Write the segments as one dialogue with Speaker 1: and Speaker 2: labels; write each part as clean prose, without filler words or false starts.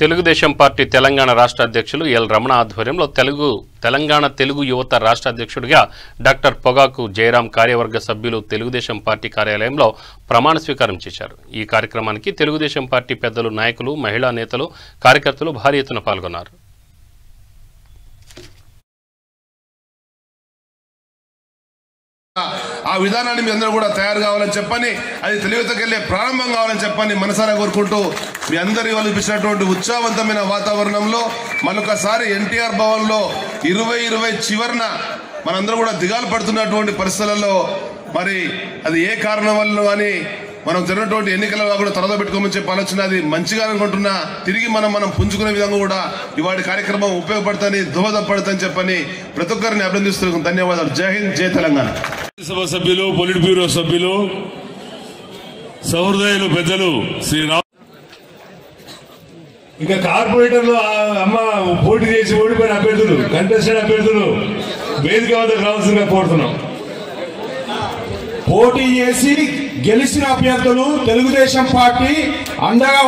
Speaker 1: Telugu Desam party Telangana రాష్ట్ర అధ్యక్షులు L Ramana ఆధ్వర్యంలో తెలంగాణ తెలుగు యువత రాష్ట్ర అధ్యక్షుడిగా డాక్టర్ పొగాకు జయరాం కార్యవర్గ సభ్యులు తెలుగుదేశం పార్టీ కార్యాలయంలో ప్రమాణ స్వీకారం చేశారు. ఈ కార్యక్రమానికి తెలుగుదేశం పార్టీ పెద్దలు, నాయకులు, మహిళా నేతలు, కార్యకర్తలు భారీ ఎత్తున పాల్గొన్నారు.
Speaker 2: ఆ విధానాన్ని మీ అందరూ కూడా తయారు కావాలని చెప్పని, అది తెలివితకెళ్లే ప్రారంభం కావాలని చెప్పని మనసారా కోరుకుంటూ మీ అందరి వాళ్ళు ఇచ్చినటువంటి ఉత్సాహవంతమైన వాతావరణంలో మరొకసారి ఎన్టీఆర్ భవన్ లో 2020 చివరన మనందరూ కూడా దిగాలు పడుతున్నటువంటి పరిస్థితులలో మరి అది ఏ కారణం వల్ల కానీ మనం జరిగినటువంటి ఎన్నికలలో కూడా త్వరగా పెట్టుకోమని చెప్పి ఆలోచన అది మంచిగా అనుకుంటున్నా, తిరిగి మనం పుంజుకునే విధంగా కూడా ఇవాటి కార్యక్రమం ఉపయోగపడతాని, దోహదపడతాని చెప్పని ప్రతి ఒక్కరిని అభినందిస్తున్నాను. ధన్యవాదాలు. జై హింద్, జై తెలంగాణ.
Speaker 3: సభ సభ్యులు, పొలిట్ బ్యూరో సభ్యులు, సహృదయులు, పెద్దలు, శ్రీరామ్ ఇంకా కార్పొరేటర్లు అమ్మ పోటీ చేసి ఓడిపోయిన అభ్యర్థులు, కంటెస్టెడ్ అభ్యర్థులు వేదిక వద్దకు రావాల్సిందిగా కోరుతున్నాం.
Speaker 4: పోటీ చేసి గెలిచిన అభ్యర్థులు తెలుగుదేశం పార్టీ అండగా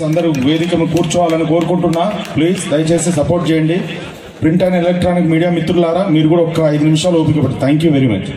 Speaker 4: అందరూ వేదికను కూర్చోవాలని కోరుకుంటున్నా. ప్లీజ్ దయచేసి సపోర్ట్ చేయండి. ప్రింట్ అండ్ ఎలక్ట్రానిక్ మీడియా మిత్రులారా, మీరు కూడా ఒక 5 నిమిషాలు ఓపిక పడుతుంది. Thank you very much.